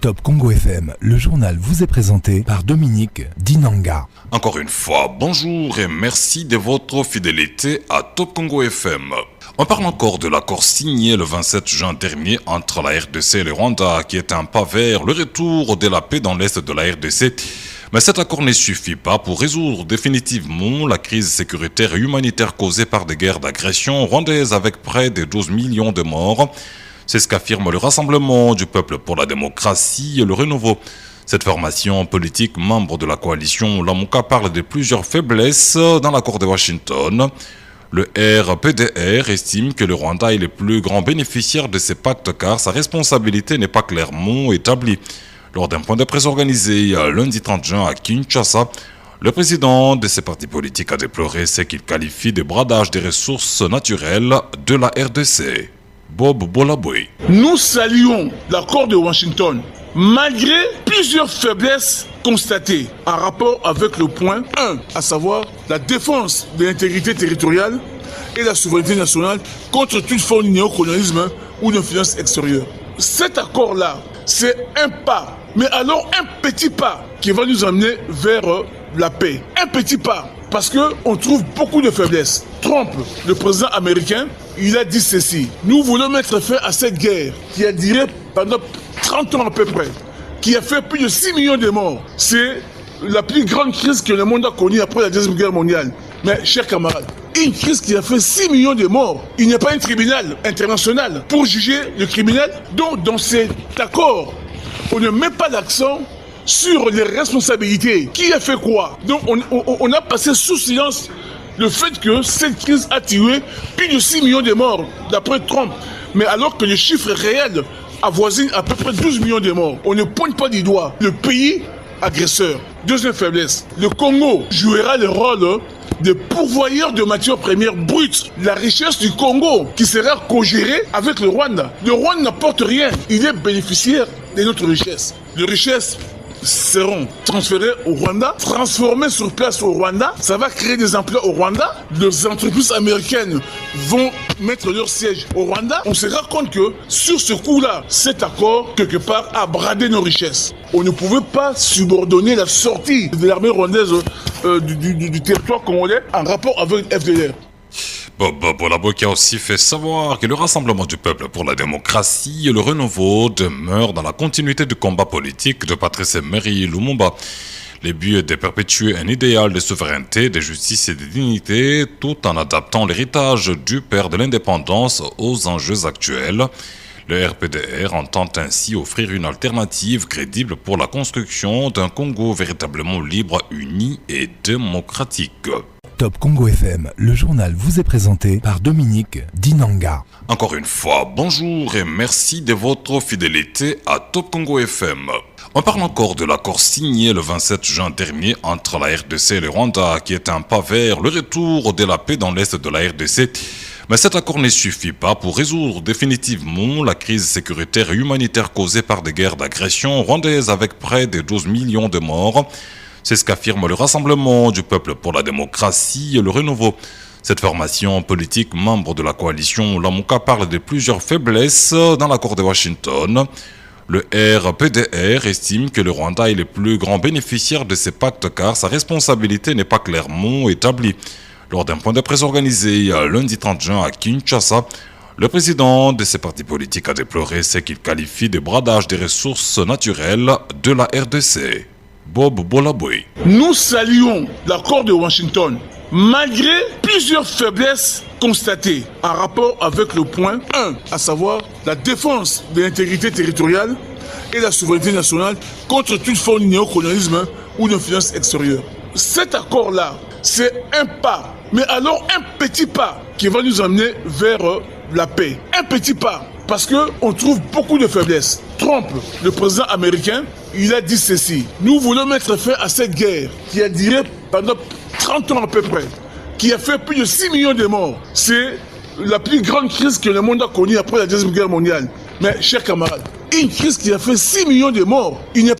Top Congo FM, le journal vous est présenté par Dominique Dinanga. Encore une fois, bonjour et merci de votre fidélité à Top Congo FM. On parle encore de l'accord signé le 27 juin dernier entre la RDC et le Rwanda, qui est un pas vers le retour de la paix dans l'est de la RDC. Mais cet accord ne suffit pas pour résoudre définitivement la crise sécuritaire et humanitaire causée par des guerres d'agression rwandaises avec près de 12 millions de morts. C'est ce qu'affirme le Rassemblement du peuple pour la démocratie et le renouveau. Cette formation politique, membre de la coalition Lamuka, parle de plusieurs faiblesses dans l'accord de Washington. Le RPDR estime que le Rwanda est le plus grand bénéficiaire de ces pactes car sa responsabilité n'est pas clairement établie. Lors d'un point de presse organisé lundi 30 juin à Kinshasa, le président de ces partis politiques a déploré ce qu'il qualifie de bradage des ressources naturelles de la RDC. Bob Bolaboy. Nous saluons l'accord de Washington, malgré plusieurs faiblesses constatées en rapport avec le point 1, à savoir la défense de l'intégrité territoriale et la souveraineté nationale contre toute forme de néocolonialisme ou d'influence extérieure. Cet accord-là, c'est un pas, mais alors un petit pas qui va nous amener vers la paix. Un petit pas, parce qu'on trouve beaucoup de faiblesses. Trump, le président américain, il a dit ceci: nous voulons mettre fin à cette guerre qui a duré pendant 30 ans à peu près, qui a fait plus de 6 millions de morts. C'est la plus grande crise que le monde a connue après la Deuxième Guerre mondiale. Mais, chers camarades, une crise qui a fait 6 millions de morts, il n'y a pas un tribunal international pour juger le criminel. Donc, dans cet accord, on ne met pas l'accent sur les responsabilités. Qui a fait quoi? Donc, on a passé sous silence le fait que cette crise a tué plus de 6 millions de morts, d'après Trump. Mais alors que le chiffre réel avoisine à peu près 12 millions de morts, on ne pointe pas du doigt le pays agresseur. Deuxième faiblesse, le Congo jouera le rôle de pourvoyeur de matières premières brutes. La richesse du Congo qui sera co-gérée avec le Rwanda. Le Rwanda n'apporte rien, il est bénéficiaire de notre richesse. Les richesses seront transférés au Rwanda, transformés sur place au Rwanda. Ça va créer des emplois au Rwanda. Les entreprises américaines vont mettre leur siège au Rwanda. On se rend compte que sur ce coup-là, cet accord, quelque part, a bradé nos richesses. On ne pouvait pas subordonner la sortie de l'armée rwandaise du territoire congolais en rapport avec le FDLR. Bob Bolaboy qui a aussi fait savoir que le Rassemblement du peuple pour la démocratie et le renouveau demeure dans la continuité du combat politique de Patrice Emery Lumumba. Le but est de perpétuer un idéal de souveraineté, de justice et de dignité, tout en adaptant l'héritage du père de l'indépendance aux enjeux actuels. Le RPDR entend ainsi offrir une alternative crédible pour la construction d'un Congo véritablement libre, uni et démocratique. Top Congo FM, le journal vous est présenté par Dominique Dinanga. Encore une fois, bonjour et merci de votre fidélité à Top Congo FM. On parle encore de l'accord signé le 27 juin dernier entre la RDC et le Rwanda, qui est un pas vers le retour de la paix dans l'est de la RDC. Mais cet accord ne suffit pas pour résoudre définitivement la crise sécuritaire et humanitaire causée par des guerres d'agression rwandaises avec près de 12 millions de morts. C'est ce qu'affirme le Rassemblement du peuple pour la démocratie et le renouveau. Cette formation politique, membre de la coalition Lamuka, parle de plusieurs faiblesses dans l'accord de Washington. Le RPDR estime que le Rwanda est le plus grand bénéficiaire de ces pactes car sa responsabilité n'est pas clairement établie. Lors d'un point de presse organisé lundi 30 juin à Kinshasa, le président de ces partis politiques a déploré ce qu'il qualifie de bradage des ressources naturelles de la RDC. Bob Bolaboy. Nous saluons l'accord de Washington, malgré plusieurs faiblesses constatées en rapport avec le point 1, à savoir la défense de l'intégrité territoriale et la souveraineté nationale contre toute forme de néocolonialisme ou d'influence extérieure. Cet accord-là, c'est un pas, mais alors un petit pas qui va nous amener vers la paix. Un petit pas, parce qu'on trouve beaucoup de faiblesses. Trump, le président américain, il a dit ceci: nous voulons mettre fin à cette guerre qui a duré pendant 30 ans à peu près, qui a fait plus de 6 millions de morts. C'est la plus grande crise que le monde a connue après la Deuxième Guerre mondiale. Mais, chers camarades, une crise qui a fait 6 millions de morts, il n'y a